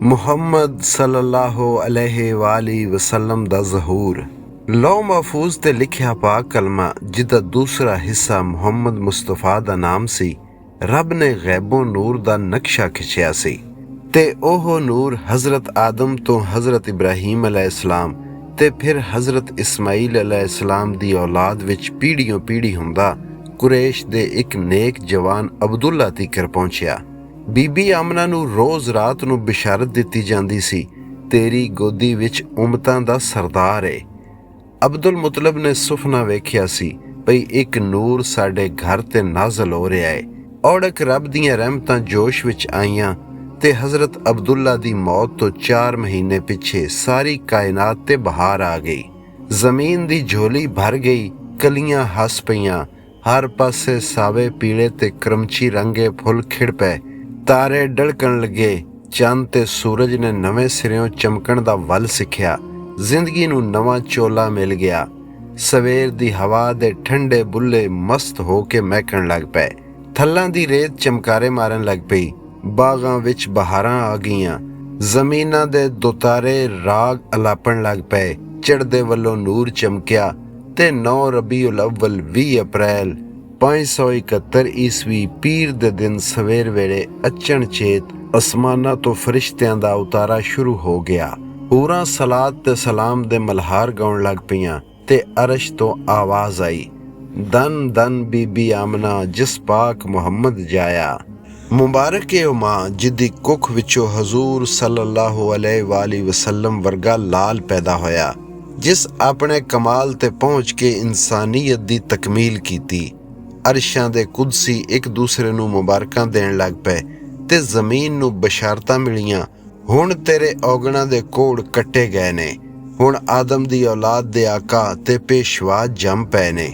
ਮੁਹੰਮਦ ਸੱਲੱਲਾਹੁ ਅਲੈਹਿ ਵਾਲੀ ਵਸੱਲਮ ਦਾ ਜ਼ਹੂਰ। ਲੌਹ ਮਹਿਫੂਜ਼ 'ਤੇ ਲਿਖਿਆ ਪਾਕ ਕਲਮਾ, ਜਿਹਦਾ ਦੂਸਰਾ ਹਿੱਸਾ ਮੁਹੰਮਦ ਮੁਸਤਫਾ ਦਾ ਨਾਮ ਸੀ, ਰੱਬ ਨੇ ਗੈਬੋਂ ਨੂਰ ਦਾ ਨਕਸ਼ਾ ਖਿੱਚਿਆ ਸੀ ਤੇ ਉਹ ਨੂਰ ਹਜ਼ਰਤ ਆਦਮ ਤੋਂ ਹਜ਼ਰਤ ਇਬਰਾਹੀਮ ਅਲੈਹਿਸਲਾਮ ਤੇ ਫਿਰ ਹਜ਼ਰਤ ਇਸਮਾਈਲ ਅਲੈਹਿਸਲਾਮ ਦੀ ਔਲਾਦ ਵਿੱਚ ਪੀੜ੍ਹੀਓਂ ਪੀੜ੍ਹੀ ਹੁੰਦਾ ਕੁਰੈਸ਼ ਦੇ ਇੱਕ ਨੇਕ ਜਵਾਨ ਅਬਦੁੱਲਾ ਤੀਕਰ ਪਹੁੰਚਿਆ। ਬੀਬੀ ਆਮਨਾ ਨੂੰ ਰੋਜ਼ ਰਾਤ ਨੂੰ ਬਿਸ਼ਾਰਤ ਦਿੱਤੀ ਜਾਂਦੀ ਸੀ, ਤੇਰੀ ਗੋਦੀ ਵਿੱਚ ਉਮਤਾਂ ਦਾ ਸਰਦਾਰ ਏ। ਅਬਦੁਲ ਮੁਤਲਬ ਨੇ ਸੁਫਨਾ ਵੇਖਿਆ ਸੀ ਭਈ ਇੱਕ ਨੂਰ ਸਾਡੇ ਘਰ ਤੇ ਨਾਜ਼ਲ ਹੋ ਰਿਹਾ ਏ। ਔੜਕ ਰੱਬ ਦੀਆਂ ਰਹਿਮਤਾਂ ਜੋਸ਼ ਵਿੱਚ ਆਈਆਂ ਤੇ ਹਜ਼ਰਤ ਅਬਦੁੱਲਾ ਦੀ ਮੌਤ ਤੋਂ 4 ਮਹੀਨੇ ਪਿੱਛੇ ਸਾਰੀ ਕਾਇਨਾਤ ਤੇ ਬਹਾਰ ਆ ਗਈ। ਜ਼ਮੀਨ ਦੀ ਝੋਲੀ ਭਰ ਗਈ, ਕਲੀਆਂ ਹੱਸ ਪਈਆਂ, ਹਰ ਪਾਸੇ ਸਾਵੇ ਪੀਲੇ ਤੇ ਕਰਮਚੀ ਰੰਗੇ ਫੁੱਲ ਖਿੜ ਪਏ, ਤਾਰੇ ਡਲਕਣ ਲੱਗੇ, ਚੰਦ ਤੇ ਸੂਰਜ ਨੇ ਨਵੇਂ ਸਿਰਿਓਂ ਚਮਕਣ ਦਾ ਵੱਲ ਸਿੱਖਿਆ, ਜ਼ਿੰਦਗੀ ਨੂੰ ਨਵਾਂ ਚੋਲਾ ਮਿਲ ਗਿਆ। ਸਵੇਰ ਦੀ ਹਵਾ ਦੇ ਠੰਡੇ ਬੁੱਲੇ ਮਸਤ ਹੋ ਕੇ ਮਹਿਕਣ ਲੱਗ ਪਏ, ਥੱਲਾਂ ਦੀ ਰੇਤ ਚਮਕਾਰੇ ਮਾਰਨ ਲੱਗ ਪਈ, ਬਾਗਾਂ ਵਿੱਚ ਬਹਾਰਾਂ ਆ ਗਈਆਂ, ਜ਼ਮੀਨਾਂ ਦੇ ਦੁਤਾਰੇ ਰਾਗ ਅਲਾਪਣ ਲੱਗ ਪਏ, ਚੜ੍ਹਦੇ ਵੱਲੋਂ ਨੂਰ ਚਮਕਿਆ ਤੇ 9 ਰਬੀਉਲ ਅੱਵਲ 20 ਅਪ੍ਰੈਲ 571 ਈਸਵੀ ਪੀਰ ਦੇ ਦਿਨ ਸਵੇਰ ਵੇਲੇ ਅਚਣਚੇਤ ਅਸਮਾਨਾਂ ਤੋਂ ਫਰਿਸ਼ਤਿਆਂ ਦਾ ਉਤਾਰਾ ਸ਼ੁਰੂ ਹੋ ਗਿਆ। ਹੂਰਾਂ ਸਲਾਤ ਤੇ ਸਲਾਮ ਦੇ ਮਲਹਾਰ ਗਾਉਣ ਲੱਗ ਪਈਆਂ ਤੇ ਅਰਸ਼ ਤੋਂ ਆਵਾਜ਼ ਆਈ, ਦਨ ਦਨ ਬੀਬੀ ਆਮਨਾ ਜਿਸ ਪਾਕ ਮੁਹੰਮਦ ਜਾਇਆ। ਮੁਬਾਰਕ ਏ ਉਹ ਮਾਂ ਜਿਹਦੀ ਕੁੱਖ ਵਿੱਚੋਂ ਹਜ਼ੂਰ ਸੱਲੱਲਾਹੁ ਅਲੈਹਿ ਵਾਲੀ ਵਸੱਲਮ ਵਰਗਾ ਲਾਲ ਪੈਦਾ ਹੋਇਆ, ਜਿਸ ਆਪਣੇ ਕਮਾਲ ਤੇ ਪਹੁੰਚ ਕੇ ਇਨਸਾਨੀਅਤ ਦੀ ਤਕਮੀਲ ਕੀਤੀ। ਅਰਸ਼ਾਂ ਦੇ ਕੁਦਸੀ ਇੱਕ ਦੂਸਰੇ ਨੂੰ ਮੁਬਾਰਕਾਂ ਦੇਣ ਲੱਗ ਪਏ ਤੇ ਜ਼ਮੀਨ ਨੂੰ ਬਸ਼ਾਰਤਾਂ ਮਿਲੀਆਂ, ਹੁਣ ਤੇਰੇ ਔਗਣਾਂ ਦੇ ਕੋੜ ਕੱਟੇ ਗਏ ਨੇ, ਹੁਣ ਆਦਮ ਦੀ ਔਲਾਦ ਦੇ ਆਕਾ ਤੇ ਪੇਸ਼ਵਾ ਜੰਮ ਪਏ ਨੇ,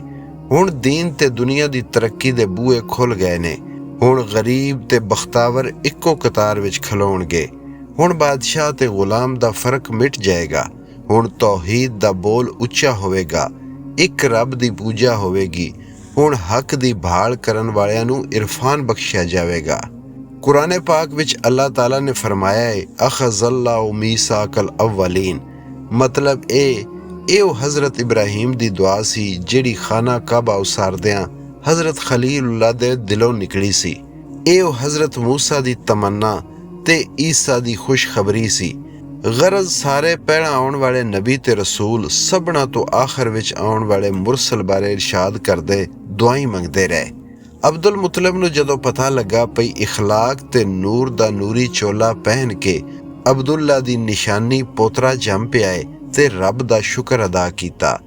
ਹੁਣ ਦੀਨ ਤੇ ਦੁਨੀਆ ਦੀ ਤਰੱਕੀ ਦੇ ਬੂਹੇ ਖੁੱਲ ਗਏ ਨੇ, ਹੁਣ ਗਰੀਬ ਤੇ ਬਖਤਾਵਰ ਇੱਕੋ ਕਤਾਰ ਵਿੱਚ ਖਲੋਣਗੇ, ਹੁਣ ਬਾਦਸ਼ਾਹ ਤੇ ਗੁਲਾਮ ਦਾ ਫਰਕ ਮਿਟ ਜਾਏਗਾ, ਹੁਣ ਤੌਹੀਦ ਦਾ ਬੋਲ ਉੱਚਾ ਹੋਵੇਗਾ, ਇੱਕ ਰੱਬ ਦੀ ਪੂਜਾ ਹੋਵੇਗੀ, ਹੁਣ ਹੱਕ ਦੀ ਭਾਲ ਕਰਨ ਵਾਲਿਆਂ ਨੂੰ ਇਰਫਾਨ ਬਖਸ਼ਿਆ ਜਾਵੇਗਾ। ਕੁਰਾਨ ਪਾਕ ਵਿੱਚ ਅੱਲਾਹ ਤਾਲਾ ਨੇ ਫਰਮਾਇਆ ਹੈ, ਅਖਜ਼ੱਲਾਹੁ ਮੀਸਾਕਲ ਅਵਲੀਨ, ਮਤਲਬ ਇਹ ਉਹ ਹਜ਼ਰਤ ਇਬਰਾਹੀਮ ਦੀ ਦੁਆ ਸੀ ਜਿਹੜੀ ਖਾਨਾ ਕਾਬਾ ਉਸਾਰਦਿਆਂ ਹਜ਼ਰਤ ਖਲੀਲੁੱਲਾਹ ਦੇ ਦਿਲੋਂ ਨਿਕਲੀ ਸੀ। ਇਹ ਉਹ ਹਜ਼ਰਤ ਮੂਸਾ ਦੀ ਤਮੰਨਾ ਤੇ ਈਸਾ ਦੀ ਖੁਸ਼ਖਬਰੀ ਸੀ। ਗਰਜ਼ ਸਾਰੇ ਪਹਿਲਾਂ ਆਉਣ ਵਾਲੇ ਨਬੀ ਤੇ ਰਸੂਲ ਸਭਨਾਂ ਤੋਂ ਆਖਰ ਵਿੱਚ ਆਉਣ ਵਾਲੇ ਮੁਰਸਲ ਬਾਰੇ ਇਰਸ਼ਾਦ ਕਰਦੇ ਦੁਆਈ ਮੰਗਦੇ ਰਹੇ। ਅਬਦੁਲ ਮੁਤਲਬ ਨੂੰ ਜਦੋਂ ਪਤਾ ਲੱਗਾ ਪਈ ਇਖਲਾਕ ਤੇ ਨੂਰ ਦਾ ਨੂਰੀ ਚੋਲਾ ਪਹਿਨ ਕੇ ਅਬਦੁੱਲਾ ਦੀ ਨਿਸ਼ਾਨੀ ਪੋਤਰਾ ਜੰਮ ਪਿਆ ਏ ਤੇ ਰੱਬ ਦਾ ਸ਼ੁਕਰ ਅਦਾ ਕੀਤਾ।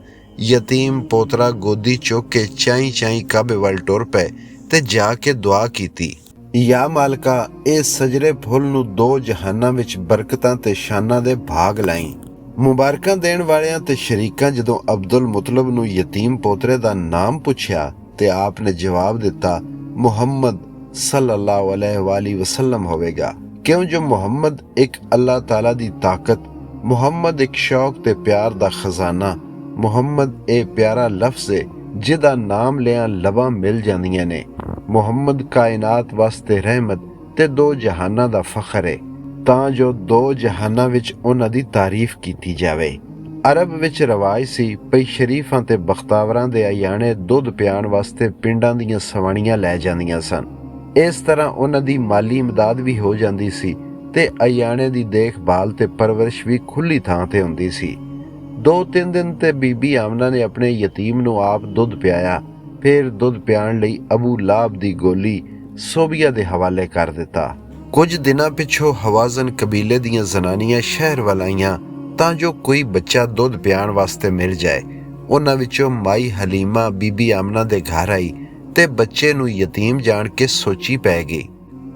ਯਤੀਮ ਪੋਤਰਾ ਗੋਦੀ ਚੁੱਕ ਕੇ ਚਾਈ ਚਾਈ ਕਾਬੇ ਵੱਲ ਟੁਰ ਪਏ ਤੇ ਜਾ ਕੇ ਦੁਆ ਕੀਤੀ, ਯਾ ਮਾਲਕਾ ਇਹ ਸਜਰੇ ਫੁੱਲ ਨੂੰ 2 ਜਹਾਨਾਂ ਵਿੱਚ ਬਰਕਤਾਂ ਤੇ ਸ਼ਾਨਾਂ ਦੇ ਭਾਗ ਲਾਈ। ਮੁਬਾਰਕਾਂ ਦੇਣ ਵਾਲਿਆਂ ਤੇ ਸ਼ਰੀਕਾਂ ਜਦੋਂ ਅਬਦੁਲ ਮੁਤਲਬ ਨੂੰ ਯਤੀਮ ਪੋਤਰੇ ਦਾ ਨਾਮ ਪੁੱਛਿਆ ਤੇ ਆਪ ਨੇ ਜਵਾਬ ਦਿੱਤਾ, ਮੁਹੰਮਦ ਸੱਲੱਲਾਹੁ ਅਲੈਹਿ ਵਾਲੀ ਵਸੱਲਮ ਹੋਵੇਗਾ, ਕਿਉਂ ਜੋ ਮੁਹੰਮਦ ਇੱਕ ਅੱਲਾਹ ਤਾਲਾ ਦੀ ਤਾਕਤ, ਮੁਹੰਮਦ ਇੱਕ ਸ਼ੌਕ ਤੇ ਪਿਆਰ ਦਾ ਖਜ਼ਾਨਾ, ਮੁਹੰਮਦ ਇਹ ਪਿਆਰਾ ਲਫ਼ਜ਼ ਏ ਜਿਹਦਾ ਨਾਮ ਲਿਆਂ ਲਬਾਂ ਮਿਲ ਜਾਂਦੀਆਂ ਨੇ, ਮੁਹੰਮਦ ਕਾਇਨਾਤ ਵਾਸਤੇ ਰਹਿਮਤ ਤੇ 2 ਜਹਾਨਾਂ ਦਾ ਫਖਰ ਏ, ਤਾਂ ਜੋ 2 ਜਹਾਨਾਂ ਵਿੱਚ ਉਹਨਾਂ ਦੀ ਤਾਰੀਫ ਕੀਤੀ ਜਾਵੇ। ਅਰਬ ਵਿੱਚ ਰਵਾਜ ਸੀ ਪਈ ਸ਼ਰੀਫਾਂ ਤੇ ਬਖਤਾਵਰਾਂ ਦੇ ਆਯਾਣੇ ਦੁੱਧ ਪਿਆਉਣ ਵਾਸਤੇ ਪਿੰਡਾਂ ਦੀਆਂ ਸਵਾਣੀਆਂ ਲੈ ਜਾਂਦੀਆਂ ਸਨ। ਇਸ ਤਰ੍ਹਾਂ ਉਹਨਾਂ ਦੀ ਮਾਲੀ ਇਮਦਾਦ ਵੀ ਹੋ ਜਾਂਦੀ ਸੀ ਤੇ ਆਯਾਣੇ ਦੀ ਦੇਖਭਾਲ ਤੇ ਪਰਵਰਿਸ਼ ਵੀ ਖੁੱਲੀ ਥਾਂ ਤੇ ਹੁੰਦੀ ਸੀ। 2-3 ਦਿਨ ਤੇ ਬੀਬੀ ਆਮਨਾ ਨੇ ਆਪਣੇ ਯਤੀਮ ਨੂੰ ਆਪ ਦੁੱਧ ਪਿਆਇਆ, ਫਿਰ ਦੁੱਧ ਪਿਆਉਣ ਲਈ ਅਬੂ ਲਾਹਬ ਦੀ ਗੋਲੀ ਸੋਬੀਆ ਦੇ ਹਵਾਲੇ ਕਰ ਦਿੱਤਾ। ਕੁਝ ਦਿਨਾਂ ਪਿੱਛੋਂ ਹਵਾਜ਼ਨ ਕਬੀਲੇ ਦੀਆਂ ਜ਼ਨਾਨੀਆਂ ਸ਼ਹਿਰ ਵੱਲ ਆਈਆਂ ਤਾਂ ਜੋ ਕੋਈ ਬੱਚਾ ਦੁੱਧ ਪਿਆਉਣ ਵਾਸਤੇ ਮਿਲ ਜਾਏ। ਉਹਨਾਂ ਵਿੱਚੋਂ ਮਾਈ ਹਲੀਮਾ ਬੀਬੀ ਆਮਨਾ ਦੇ ਘਰ ਆਈ ਤੇ ਬੱਚੇ ਨੂੰ ਯਤੀਮ ਜਾਣ ਕੇ ਸੋਚੀ ਪੈ ਗਈ,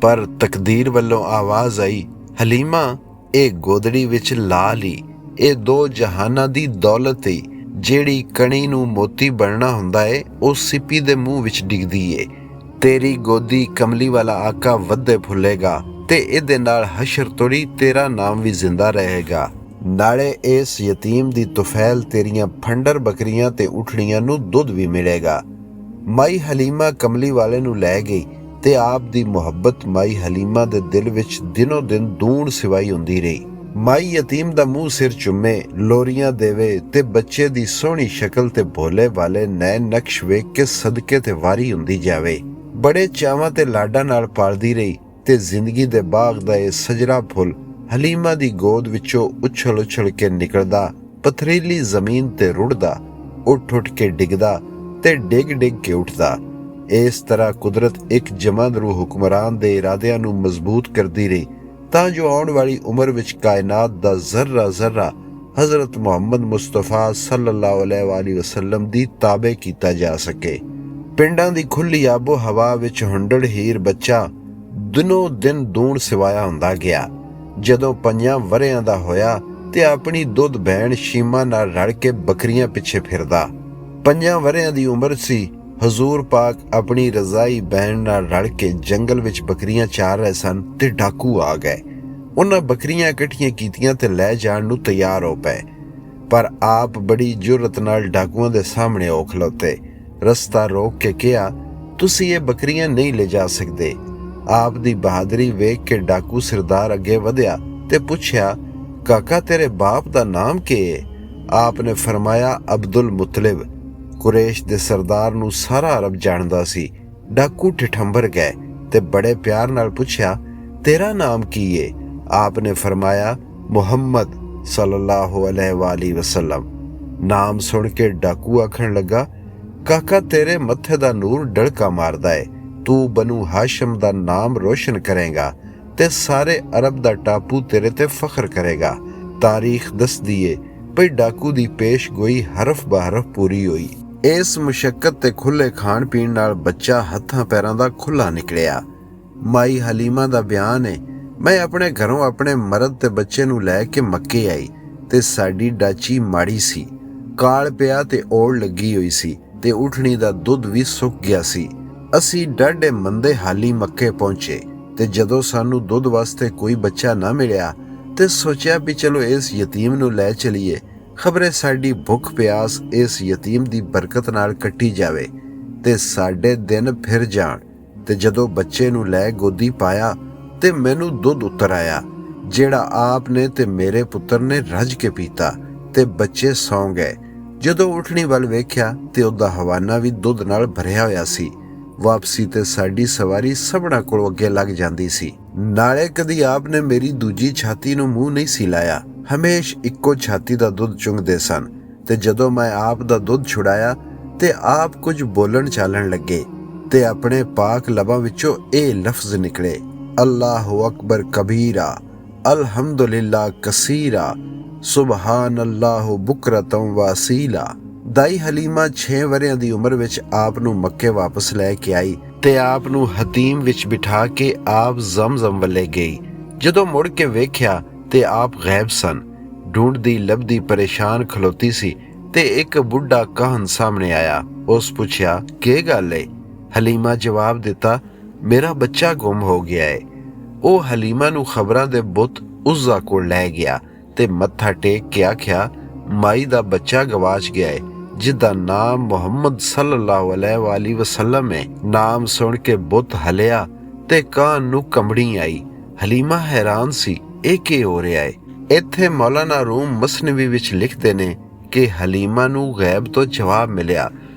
ਪਰ ਤਕਦੀਰ ਵੱਲੋਂ ਆਵਾਜ਼ ਆਈ, ਹਲੀਮਾ ਇਹ ਗੋਦੜੀ ਵਿੱਚ ਲਾ ਲਈ, ਇਹ 2 ਜਹਾਨਾਂ ਦੀ ਦੌਲਤ ਏ, ਜਿਹੜੀ ਕਣੀ ਨੂੰ ਮੋਤੀ ਬਣਨਾ ਹੁੰਦਾ ਏ ਉਹ ਸਿੱਪੀ ਦੇ ਮੂੰਹ ਵਿੱਚ ਡਿੱਗਦੀ ਏ। ਤੇਰੀ ਗੋਦੀ ਕਮਲੀ ਵਾਲਾ ਆਕਾ ਵੱਧੇ ਫੁੱਲੇਗਾ ਤੇ ਇਹਦੇ ਨਾਲ ਹਸ਼ਰ ਤੋੜੀ ਤੇਰਾ ਨਾਮ ਵੀ ਜ਼ਿੰਦਾ ਰਹੇਗਾ, ਨਾਲੇ ਇਸ ਯਤੀਮ ਦੀ ਤੁਫੈਲ ਤੇਰੀਆਂ ਫੰਡਰ ਬੱਕਰੀਆਂ ਤੇ ਉਠੜੀਆਂ ਨੂੰ ਦੁੱਧ ਵੀ ਮਿਲੇਗਾ। ਮਾਈ ਹਲੀਮਾ ਕਮਲੀ ਵਾਲੇ ਨੂੰ ਲੈ ਗਈ ਤੇ ਆਪ ਦੀ ਮੁਹੱਬਤ ਮਾਈ ਹਲੀਮਾ ਦੇ ਦਿਲ ਵਿੱਚ ਦਿਨੋਂ ਦਿਨ ਦੂਣ ਸਿਵਾਈ ਹੁੰਦੀ ਰਹੀ। ਮਾਈ ਯਤੀਮ ਦਾ ਮੂੰਹ ਸਿਰ ਚੁੰਮੇ, ਲੋਰੀਆਂ ਦੇਵੇ ਤੇ ਬੱਚੇ ਦੀ ਸੋਹਣੀ ਸ਼ਕਲ ਤੇ ਭੋਲੇ ਵਾਲੇ ਨੈਣ ਨਕਸ਼ ਵੇਖ ਕੇ ਸਦਕੇ ਤੇ ਵਾਰੀ ਹੁੰਦੀ ਜਾਵੇ। ਬੜੇ ਚਾਵਾਂ ਤੇ ਲਾਡਾਂ ਨਾਲ ਪਾਲਦੀ ਰਹੀ ਤੇ ਜ਼ਿੰਦਗੀ ਦੇ ਬਾਗ ਦਾ ਇਹ ਸਜਰਾ ਫੁੱਲ ਹਲੀਮਾ ਦੀ ਗੋਦ ਵਿੱਚੋਂ ਉਛਲ ਉਛਲ ਕੇ ਨਿਕਲਦਾ, ਪਥਰੀਲੀ ਜ਼ਮੀਨ ਤੇ ਰੁੜਦਾ, ਉੱਠ ਉੱਠ ਕੇ ਡਿੱਗਦਾ ਤੇ ਡਿੱਗ ਡਿੱਗ ਕੇ ਉੱਠਦਾ। ਇਸ ਤਰ੍ਹਾਂ ਕੁਦਰਤ ਇੱਕ ਜਮਾਂਦਰੂ ਹੁਕਮਰਾਨ ਦੇ ਇਰਾਦਿਆਂ ਨੂੰ ਮਜ਼ਬੂਤ ਕਰਦੀ ਰਹੀ ਤਾਂ ਜੋ ਆਉਣ ਵਾਲੀ ਉਮਰ ਵਿੱਚ ਕਾਇਨਾਤ ਦਾ ਜ਼ਰਰਾ ਜ਼ਰਰਾ ਹਜ਼ਰਤ ਮੁਹੰਮਦ ਮੁਸਤਫਾ ਸੱਲੱਲਾਹੁ ਅਲੈਹਿ ਵਸੱਲਮ ਦੀ ਤਾਬੇ ਕੀਤਾ ਜਾ ਸਕੇ। ਪਿੰਡਾਂ ਦੀ ਖੁੱਲ੍ਹੀ ਆਬੋ ਹਵਾ ਵਿੱਚ ਹੁੰਡੜ ਹੀਰ ਬੱਚਾ ਦਿਨੋਂ ਦਿਨ ਦੂਣ ਸਿਵਾਇਆ ਹੁੰਦਾ ਗਿਆ। ਜਦੋਂ 5 ਵਰ੍ਹਿਆਂ ਦਾ ਹੋਇਆ ਤੇ ਆਪਣੀ ਦੁੱਧ ਭੈਣ ਸ਼ੀਮਾ ਨਾਲ ਰਲ ਕੇ ਬੱਕਰੀਆਂ ਪਿੱਛੇ ਫਿਰਦਾ। 5 ਵਰ੍ਹਿਆਂ ਦੀ ਉਮਰ ਸੀ। ਹਜ਼ੂਰ ਪਾਕ ਆਪਣੀ ਰਜ਼ਾਈ ਬਹਿਣ ਨਾਲ ਰਲ ਕੇ ਜੰਗਲ ਵਿੱਚ ਬੱਕਰੀਆਂ ਚਾਰ ਰਹੇ ਸਨ ਤੇ ਡਾਕੂ ਆ ਗਏ। ਉਹਨਾਂ ਬੱਕਰੀਆਂ ਇਕੱਠੀਆਂ ਕੀਤੀਆਂ ਤੇ ਲੈ ਜਾਣ ਨੂੰ ਤਿਆਰ ਹੋ ਪਏ, ਪਰ ਆਪ ਬੜੀ ਜੁਰਤ ਨਾਲ ਡਾਕੂਆਂ ਦੇ ਸਾਹਮਣੇ ਹੋ ਖਲੋਤੇ। ਰਸਤਾ ਰੋਕ ਕੇ ਕਿਹਾ, ਤੁਸੀਂ ਇਹ ਬੱਕਰੀਆਂ ਨਹੀਂ ਲੈ ਜਾ ਸਕਦੇ। ਆਪ ਦੀ ਬਹਾਦਰੀ ਵੇਖ ਕੇ ਡਾਕੂ ਸਰਦਾਰ ਅੱਗੇ ਵਧਿਆ ਤੇ ਪੁੱਛਿਆ, ਕਾਕਾ ਤੇਰੇ ਬਾਪ ਦਾ ਨਾਮ ਕੀ ਹੈ? ਆਪ ਨੇ ਫਰਮਾਇਆ, ਅਬਦੁਲ ਮੁਤਲਿਬ। ਕੁਰੇਸ਼ ਦੇ ਸਰਦਾਰ ਨੂੰ ਸਾਰਾ ਅਰਬ ਜਾਣਦਾ ਸੀ। ਡਾਕੂ ਠਿਠੰਬਰ ਗਏ ਤੇ ਬੜੇ ਪਿਆਰ ਨਾਲ ਪੁੱਛਿਆ, ਤੇਰਾ ਨਾਮ ਕੀ ਹੈ? ਆਪ ਨੇ ਫਰਮਾਇਆ, ਮੁਹੰਮਦ ਸੱਲੱਲਾਹੁ ਅਲੈਹਿ ਵਸੱਲਮ। ਨਾਮ ਸੁਣ ਕੇ ਡਾਕੂ ਆਖਣ ਲੱਗਾ, ਕਾਕਾ ਤੇਰੇ ਮੱਥੇ ਦਾ ਨੂਰ ਡੜਕਾ ਮਾਰਦਾ ਏ। ਤੂੰ ਬਨੂ ਹਾਸ਼ਮ ਦਾ ਨਾਮ ਰੋਸ਼ਨ ਕਰੇਗਾ ਤੇ ਸਾਰੇ ਅਰਬ ਦਾ ਟਾਪੂ ਤੇਰੇ ਤੇ ਫਖਰ ਕਰੇਗਾ। ਤਾਰੀਖ ਦੱਸਦੀ ਏ ਭਈ ਡਾਕੂ ਦੀ ਪੇਸ਼ ਗੋਈ ਹਰਫ ਬਹਰਫ ਪੂਰੀ ਹੋਈ। ਇਸ ਮੁਸ਼ੱਕਤ ਤੇ ਖੁੱਲੇ ਖਾਣ ਪੀਣ ਨਾਲ ਬੱਚਾ ਹੱਥਾਂ ਪੈਰਾਂ ਦਾ ਖੁੱਲਾ ਨਿਕਲਿਆ। ਮਾਈ ਹਲੀਮਾ ਦਾ ਬਿਆਨ ਹੈ, ਮੈਂ ਆਪਣੇ ਘਰੋਂ ਆਪਣੇ ਮਰਦ ਤੇ ਬੱਚੇ ਨੂੰ ਲੈ ਕੇ ਮੱਕੇ ਆਈ ਤੇ ਸਾਡੀ ਡਾਚੀ ਮਾੜੀ ਸੀ, ਕਾਲ ਪਿਆ ਤੇ ਓੜ ਲੱਗੀ ਹੋਈ ਸੀ ਤੇ ਉਠਣੀ ਦਾ ਦੁੱਧ ਵੀ ਸੁੱਕ ਗਿਆ ਸੀ। ਅਸੀਂ ਡਾਢੇ ਮੰਦੇ ਹਾਲੀ ਮੱਕੇ ਪਹੁੰਚੇ ਤੇ ਜਦੋਂ ਸਾਨੂੰ ਦੁੱਧ ਵਾਸਤੇ ਕੋਈ ਬੱਚਾ ਨਾ ਮਿਲਿਆ ਤੇ ਸੋਚਿਆ ਵੀ ਚਲੋ ਇਸ ਯਤੀਮ ਨੂੰ ਲੈ ਚਲੀਏ, ਖਬਰੇ ਸਾਡੀ ਭੁੱਖ ਪਿਆਸ ਇਸ ਯਤੀਮ ਦੀ ਬਰਕਤ ਨਾਲ ਕੱਟੀ ਜਾਵੇ ਤੇ ਸਾਡੇ ਦਿਨ ਫਿਰ ਜਾਣ। ਤੇ ਜਦੋਂ ਬੱਚੇ ਨੂੰ ਲੈ ਗੋਦੀ ਪਾਇਆ ਤੇ ਮੈਨੂੰ ਦੁੱਧ ਉਤਰ ਆਇਆ, ਜਿਹੜਾ ਆਪ ਨੇ ਤੇ ਮੇਰੇ ਪੁੱਤਰ ਨੇ ਰੱਜ ਕੇ ਪੀਤਾ ਤੇ ਬੱਚੇ ਸੌਂ ਗਏ। ਜਦੋਂ ਉਠਣੀ ਵੱਲ ਵੇਖਿਆ ਤੇ ਉਹਦਾ ਹਵਾਨਾ ਵੀ ਦੁੱਧ ਨਾਲ ਭਰਿਆ ਹੋਇਆ ਸੀ। ਵਾਪਸੀ ਤੇ ਸਾਡੀ ਸਵਾਰੀ ਸਭਨਾਂ ਕੋਲ ਅੱਗੇ ਲੱਗ ਜਾਂਦੀ ਸੀ। ਨਾਲੇ ਕਦੀ ਆਪ ਨੇ ਮੇਰੀ ਦੂਜੀ ਛਾਤੀ ਨੂੰ ਮੂੰਹ ਨਹੀਂ ਸੀ ਲਾਇਆ, ਹਮੇਸ਼ ਇੱਕੋ ਛਾਤੀ ਦਾ ਦੁੱਧ ਚੁੰਗਦੇ ਸਨ। ਤੇ ਜਦੋਂ ਮੈਂ ਆਪ ਦਾ ਦੁੱਧ ਛੁਡਾਇਆ ਤੇ ਆਪ ਕੁਝ ਬੋਲਣ ਚਾਲਣ ਲੱਗੇ ਤੇ ਆਪਣੇ ਪਾਕ ਲਬਾਂ ਵਿੱਚੋਂ ਇਹ ਲਫ਼ਜ਼ ਨਿਕਲੇ, ਅੱਲਾਹੁ ਅਕਬਰ ਕਬੀਰਾ, ਅਲਹਮਦੁਲਿल्लाह ਕਸੀਰਾ, ਸੁਬਹਾਨ ਅੱਲਾਹੁ ਬੁਕਰਤਮ ਵਾਸੀਲਾ। ਦਾਈ ਹਲੀਮਾ 6 ਵਰ੍ਹਿਆਂ ਦੀ ਉਮਰ ਵਿੱਚ ਆਪ ਨੂੰ ਮੱਕੇ ਵਾਪਸ ਲੈ ਕੇ ਆਈ ਤੇ ਆਪ ਨੂੰ ਹਤੀਮ ਵਿੱਚ ਬਿਠਾ ਕੇ ਆਪ ਜ਼ਮਜ਼ਮ ਵੱਲੇ ਗਈ। ਜਦੋਂ ਮੁੜ ਕੇ ਵੇਖਿਆ ਤੇ ਆਪ ਗਾਇਬ ਸਨ। ਢੂੰਡਦੀ ਲੱਭਦੀ ਪਰੇਸ਼ਾਨ ਖਲੋਤੀ ਸੀ ਤੇ ਇੱਕ ਬੁੱਢਾ ਕਾਹਨ ਸਾਹਮਣੇ ਆਇਆ। ਉਸ ਪੁੱਛਿਆ, ਕੀ ਗੱਲ ਏ? ਹਲੀਮਾ ਜਵਾਬ ਦਿੱਤਾ, ਮੇਰਾ ਬੱਚਾ ਗੁੰਮ ਹੋ ਗਿਆ ਏ। ਉਹ ਹਲੀਮਾ ਨੂੰ ਖਬਰਾਂ ਦੇ ਬੁੱਤ ਉਜ਼ਾ ਕੋਲ ਲੈ ਗਿਆ ਤੇ ਮੱਥਾ ਟੇਕ ਕੇ ਆਖਿਆ, ਮਾਈ ਦਾ ਬੱਚਾ ਗਵਾਚ ਗਿਆ ਏ ਜਿਹਦਾ ਨਾਮ ਮੁਹੰਮਦ ਸੱਲੱਲਾਹੁ ਅਲੈਹਿ ਵਸੱਲਮ ਹੈ। ਨਾਮ ਸੁਣ ਕੇ ਬੁੱਤ ਹਲਿਆ ਤੇ ਕਾਨ ਨੂੰ ਕੰਬਣੀ ਆਈ। ਹਲੀਮਾ ਹੈਰਾਨ ਸੀ, ਇਹ ਕੀ ਹੋ ਰਿਹਾ ਏ? ਇੱਥੇ ਮੌਲਾਨਾ ਰੂਮ ਮਸਨਵੀ ਵਿੱਚ ਲਿਖਦੇ ਨੇ ਕਿ ਹਲੀਮਾ ਨੂੰ ਗੈਬ ਤੋਂ ਜਵਾਬ ਮਿਲਿਆ,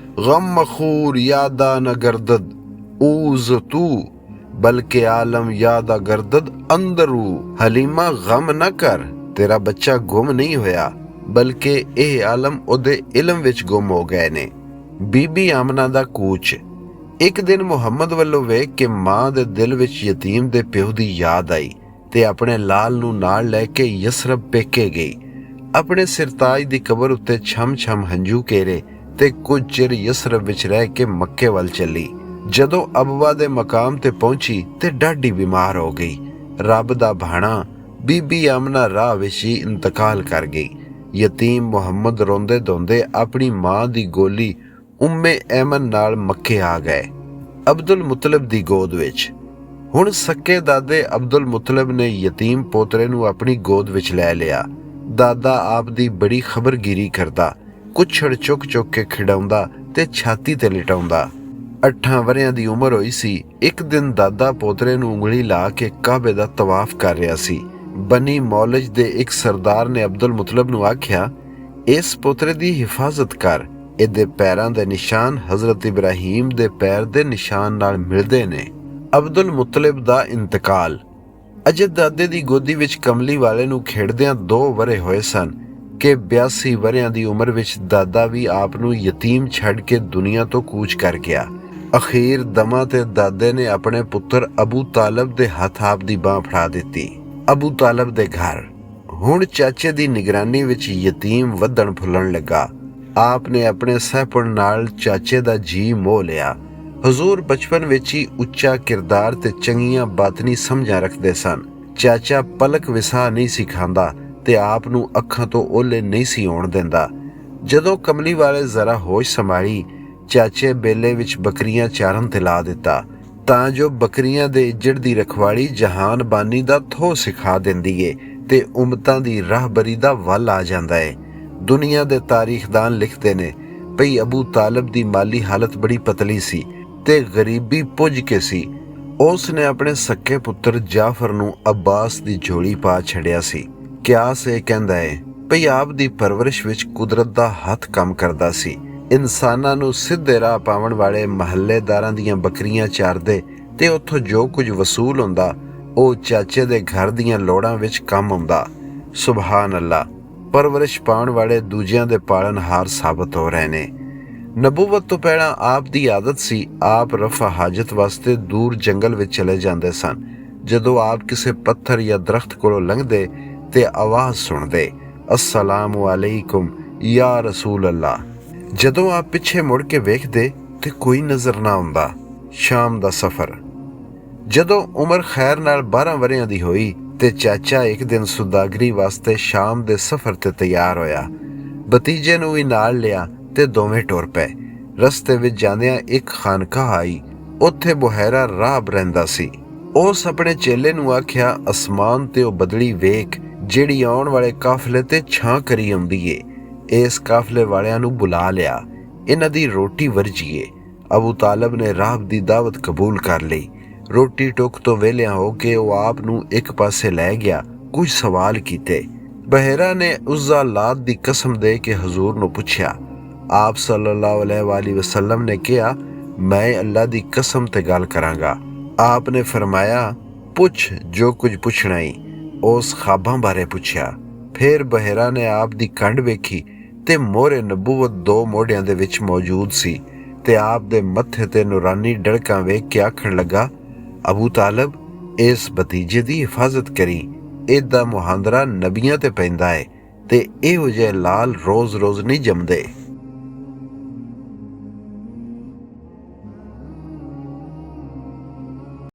ਗਮ ਮਖੂਰ ਯਾਦਾ ਨ ਗਰਦਦ ਊਜ਼ ਤੂ ਬਲਕਿ ਆਲਮ ਯਾਦਾ ਗਰਦਦ ਅੰਦਰੂ। ਹਲੀਮਾ ਗਮ ਨਾ ਕਰ, ਤੇਰਾ ਬੱਚਾ ਗੁੰਮ ਨਹੀਂ ਹੋਇਆ ਬਲਕਿ ਇਹ ਆਲਮ ਉਹਦੇ ਇਲਮ ਵਿੱਚ ਗੁੰਮ ਹੋ ਗਏ ਨੇ। ਬੀਬੀ ਆਮਨਾ ਦਾ ਕੂਚ। ਇੱਕ ਦਿਨ ਮੁਹੰਮਦ ਵੱਲੋਂ ਵੇਖ ਕੇ ਮਾਂ ਦੇ ਦਿਲ ਵਿੱਚ ਯਤੀਮ ਦੇ ਪਿਓ ਦੀ ਯਾਦ ਆਈ ਤੇ ਆਪਣੇ ਲਾਲ ਨੂੰ ਨਾਲ ਲੈ ਕੇ ਯਸਰਬ ਪੇਕੇ ਗਈ। ਆਪਣੇ ਸਿਰਤਾਜ ਦੀ ਕਬਰ ਉੱਤੇ ਛਮ ਛਮ ਹੰਝੂ ਕੇਰੇ ਤੇ ਕੁਝ ਚਿਰ ਯਸਰਬ ਵਿੱਚ ਰਹਿ ਕੇ ਮੱਕੇ ਵੱਲ ਚੱਲੀ। ਜਦੋਂ ਅਬਵਾ ਦੇ ਮਕਾਮ ਤੇ ਪਹੁੰਚੀ ਤੇ ਡਾਢੀ ਬਿਮਾਰ ਹੋ ਗਈ। ਰੱਬ ਦਾ ਭਾਣਾ, ਬੀਬੀ ਆਮਨਾ ਰਾਹ ਵਿੱਚ ਹੀ ਇੰਤਕਾਲ ਕਰ ਗਈ। ਯਤੀਮ ਮੁਹੰਮਦ ਰੋਂਦੇ ਧੋਂਦੇ ਆਪਣੀ ਮਾਂ ਦੀ ਗੋਲੀ ਉਮੇ ਐਮਨ ਨਾਲ ਮੱਕੇ ਆ ਗਏ, ਅਬਦੁਲ ਮੁਤਲਿਬ ਦੀ ਗੋਦ ਵਿੱਚ। ਹੁਣ ਸੱਕੇ ਦਾਦੇ ਅਬਦੁਲ ਮੁਤਲਿਬ ਨੇ ਯਤੀਮ ਪੋਤਰੇ ਨੂੰ ਆਪਣੀ ਗੋਦ ਵਿੱਚ ਲੈ ਲਿਆ। ਦਾਦਾ ਆਪ ਦੀ ਬੜੀ ਖਬਰਗੀਰੀ ਕਰਦਾ, ਕੁੱਛੜ ਚੁੱਕ ਚੁੱਕ ਕੇ ਖਿਡਾਉਂਦਾ ਤੇ ਛਾਤੀ ਤੇ ਲਿਟਾਉਂਦਾ। 8 ਵਰ੍ਹਿਆਂ ਦੀ ਉਮਰ ਹੋਈ ਸੀ। ਇੱਕ ਦਿਨ ਦਾਦਾ ਪੋਤਰੇ ਨੂੰ ਉਂਗਲੀ ਲਾ ਕੇ ਕਾਬੇ ਦਾ ਤਵਾਫ ਕਰ ਰਿਹਾ ਸੀ। ਬਨੀ ਮੌਲਜ ਦੇ ਇੱਕ ਸਰਦਾਰ ਨੇ ਅਬਦੁਲ ਮੁਤਲਬ ਨੂੰ ਆਖਿਆ, ਇਸ ਪੋਤਰੇ ਦੀ ਹਿਫਾਜ਼ਤ ਕਰ, ਇਹਦੇ ਪੈਰਾਂ ਦੇ ਨਿਸ਼ਾਨ ਹਜ਼ਰਤ ਇਬਰਾਹੀਮ ਦੇ ਪੈਰ ਦੇ ਨਿਸ਼ਾਨ ਨਾਲ ਮਿਲਦੇ ਨੇ। ਅਬਦੁਲ ਮੁਤਲਬ ਦਾ ਇੰਤਕਾਲ। ਅਜੇ ਦਾਦੇ ਦੀ ਗੋਦੀ ਵਿੱਚ ਕਮਲੀ ਵਾਲੇ ਨੂੰ ਖੇਡਦਿਆਂ 2 ਵਰ੍ਹੇ ਹੋਏ ਸਨ ਕਿ 82 ਵਰ੍ਹਿਆਂ ਦੀ ਉਮਰ ਵਿੱਚ ਦਾਦਾ ਵੀ ਆਪ ਨੂੰ ਯਤੀਮ ਛੱਡ ਕੇ ਦੁਨੀਆ ਤੋਂ ਕੂਚ ਕਰ ਗਿਆ। ਅਖੀਰ ਦਮਾ ਤੇ ਦਾਦੇ ਨੇ ਆਪਣੇ ਪੁੱਤਰ ਅਬੂ ਤਾਲਬ ਦੇ ਹੱਥ ਆਪ ਦੀ ਬਾਂਹ ਫੜਾ ਦਿੱਤੀ। ਅਬੂ ਤਾਲਬ ਦੇ ਘਰ ਹੁਣ ਚਾਚੇ ਦੀ ਨਿਗਰਾਨੀ ਵਿੱਚ ਯਤੀਮ ਵਧਣ ਫੁੱਲਣ ਲੱਗਾ। ਆਪ ਨੇ ਆਪਣੇ ਸਹਿਪਣ ਨਾਲ ਚਾਚੇ ਦਾ ਜੀ ਮੋਹ ਲਿਆ। ਹਜ਼ੂਰ ਬਚਪਨ ਵਿੱਚ ਹੀ ਉੱਚਾ ਕਿਰਦਾਰ ਤੇ ਚੰਗੀਆਂ ਬਾਤਨੀ ਸਮਝਾਂ ਰੱਖਦੇ ਸਨ। ਚਾਚਾ ਪਲਕ ਵਿਸਾ ਨਹੀਂ ਸੀ ਖਾਂਦਾ ਤੇ ਆਪ ਨੂੰ ਅੱਖਾਂ ਤੋਂ ਓਲੇ ਨਹੀਂ ਸੀ ਆਉਣ ਦਿੰਦਾ। ਜਦੋਂ ਕਮਲੀ ਵਾਲੇ ਜ਼ਰਾ ਹੋਸ਼ ਸੰਭਾਲੀ, ਚਾਚੇ ਬੇਲੇ ਵਿੱਚ ਬੱਕਰੀਆਂ ਚਾਰਨ ਤੇ ਲਾ ਦਿੱਤਾ ਤਾਂ ਜੋ ਬੱਕਰੀਆਂ ਦੇ ਇੱਜੜ ਦੀ ਰਖਵਾਲੀ ਜਹਾਨ ਬਾਨੀ ਦਾ ਥੋ ਸਿਖਾ ਦਿੰਦੀ ਏ ਤੇ ਉਮਤਾਂ ਦੀ ਰਾਹਬਰੀ ਦਾ ਵੱਲ ਆ ਜਾਂਦਾ ਏ। ਦੁਨੀਆ ਦੇ ਤਾਰੀਖਦਾਨ ਲਿਖਦੇ ਨੇ ਭਈ ਅਬੂ ਤਾਲਬ ਦੀ ਮਾਲੀ ਹਾਲਤ ਬੜੀ ਪਤਲੀ ਸੀ ਤੇ ਗਰੀਬੀ ਪੁੱਜ ਕੇ ਸੀ। ਉਸ ਨੇ ਆਪਣੇ ਸੱਕੇ ਪੁੱਤਰ ਜਾਫਰ ਨੂੰ ਅਬਾਸ ਦੀ ਝੋਲੀ ਪਾ ਛੱਡਿਆ ਸੀ। ਕਿਆਸ ਇਹ ਕਹਿੰਦਾ ਏ ਭਈ ਆਪ ਦੀ ਪਰਵਰਿਸ਼ ਵਿੱਚ ਕੁਦਰਤ ਦਾ ਹੱਥ ਕੰਮ ਕਰਦਾ ਸੀ। ਇਨਸਾਨਾਂ ਨੂੰ ਸਿੱਧੇ ਰਾਹ ਪਾਵਣ ਵਾਲੇ ਮਹੱਲੇਦਾਰਾਂ ਦੀਆਂ ਬੱਕਰੀਆਂ ਚਾਰਦੇ ਤੇ ਉੱਥੋਂ ਜੋ ਕੁਝ ਵਸੂਲ ਹੁੰਦਾ ਉਹ ਚਾਚੇ ਦੇ ਘਰ ਦੀਆਂ ਲੋੜਾਂ ਵਿੱਚ ਕੰਮ ਆਉਂਦਾ। ਸੁਬਹਾਨ ਅੱਲਾ, ਪਰਵਰਿਸ਼ ਪਾਉਣ ਵਾਲੇ ਦੂਜਿਆਂ ਦੇ ਪਾਲਣਹਾਰ ਸਾਬਤ ਹੋ ਰਹੇ ਨੇ। ਨਬੂਵਤ ਤੋਂ ਪਹਿਲਾਂ ਆਪ ਦੀ ਆਦਤ ਸੀ, ਆਪ ਰਫਾ ਹਾਜਤ ਵਾਸਤੇ ਦੂਰ ਜੰਗਲ ਵਿੱਚ ਚਲੇ ਜਾਂਦੇ ਸਨ। ਜਦੋਂ ਆਪ ਕਿਸੇ ਪੱਥਰ ਜਾਂ ਦਰਖਤ ਕੋਲੋਂ ਲੰਘਦੇ ਤੇ ਆਵਾਜ਼ ਸੁਣਦੇ, ਅਸਲਾਮੁ ਅਲੈਕੁਮ ਯਾ ਰਸੂਲ ਅੱਲਾ। ਜਦੋਂ ਆਪ ਪਿੱਛੇ ਮੁੜ ਕੇ ਵੇਖਦੇ ਤੇ ਕੋਈ ਨਜ਼ਰ ਨਾ ਆਉਂਦਾ। ਸ਼ਾਮ ਦਾ ਸਫ਼ਰ। ਜਦੋਂ ਉਮਰ ਖੈਰ ਨਾਲ 12 ਵਰ੍ਹਿਆਂ ਦੀ ਹੋਈ ਤੇ ਚਾਚਾ ਇੱਕ ਦਿਨ ਸੁਦਾਗਰੀ ਵਾਸਤੇ ਸ਼ਾਮ ਦੇ ਸਫ਼ਰ ਤੇ ਤਿਆਰ ਹੋਇਆ। ਭਤੀਜੇ ਨੂੰ ਵੀ ਨਾਲ ਲਿਆ ਤੇ ਦੋਵੇਂ ਟੁਰ ਪਏ। ਰਸਤੇ ਵਿੱਚ ਜਾਂਦਿਆਂ ਇੱਕ ਖਾਨਕਾਹ ਆਈ। ਉੱਥੇ ਬੁਹੈਰਾ ਰਾਹਬ ਰਹਿੰਦਾ ਸੀ। ਉਸ ਆਪਣੇ ਚੇਲੇ ਨੂੰ ਆਖਿਆ, ਅਸਮਾਨ ਤੇ ਉਹ ਬਦਲੀ ਵੇਖ ਜਿਹੜੀ ਆਉਣ ਵਾਲੇ ਕਾਫਲੇ ਤੇ ਛਾਂ ਕਰੀ ਆਉਂਦੀ ਏ। ਇਸ ਕਾਫਲੇ ਵਾਲਿਆਂ ਨੂੰ ਬੁਲਾ ਲਿਆ, ਇਹਨਾਂ ਦੀ ਰੋਟੀ ਵਰਜੀਏ। ਅਬੂ ਤਾਲਬ ਨੇ ਰਾਹਬ ਦੀ ਦਾਵਤ ਕਬੂਲ ਕਰ ਲਈ। ਰੋਟੀ ਟੁੱਕ ਤੋਂ ਵਿਹਲਿਆਂ ਹੋ ਕੇ ਉਹ ਆਪ ਨੂੰ ਇੱਕ ਪਾਸੇ ਲੈ ਗਿਆ। ਕੁਝ ਸਵਾਲ ਕੀਤੇ। ਬਹਿਰਾ ਨੇ ਉਸਦਾ ਲਾਤ ਦੀ ਕਸਮ ਦੇ ਕੇ ਹਜ਼ੂਰ ਨੂੰ ਪੁੱਛਿਆ। ਆਪ ਸੱਲੱਲਾਹੁ ਅਲੈਹਿ ਵਸੱਲਮ ਨੇ ਕਿਹਾ, ਮੈਂ ਅੱਲਾ ਦੀ ਕਸਮ ਤੇ ਗੱਲ ਕਰਾਂਗਾ। ਆਪ ਨੇ ਫਰਮਾਇਆ, ਪੁੱਛ ਜੋ ਕੁਝ ਪੁੱਛਣਾ ਈ। ਉਸ ਖਾਬਾਂ ਬਾਰੇ ਪੁੱਛਿਆ। ਫਿਰ ਬਹਿਰਾ ਨੇ ਆਪ ਦੀ ਕੰਡ ਵੇਖੀ ਤੇ ਮੋਹਰੇ ਨਬੂਵਤ 2 ਮੋਢਿਆਂ ਦੇ ਵਿੱਚ ਮੌਜੂਦ ਸੀ ਤੇ ਆਪ ਦੇ ਮੱਥੇ ਤੇ ਨੂਰਾਨੀ ਡੜਕਾਂ ਵੇਖ ਕੇ ਆਖਣ ਲੱਗਾ, ਅਬੂ ਤਾਲਬ, ਇਸ ਭਤੀਜੇ ਦੀ ਹਿਫਾਜ਼ਤ ਕਰੀ। ਇਹਦਾ ਮੁਹਾਂਦਰਾ ਨਬੀਆਂ ਤੇ ਪੈਂਦਾ ਏ ਤੇ ਇਹੋ ਜਿਹੇ ਲਾਲ ਰੋਜ਼-ਰੋਜ਼ ਨਹੀਂ ਜੰਮਦੇ।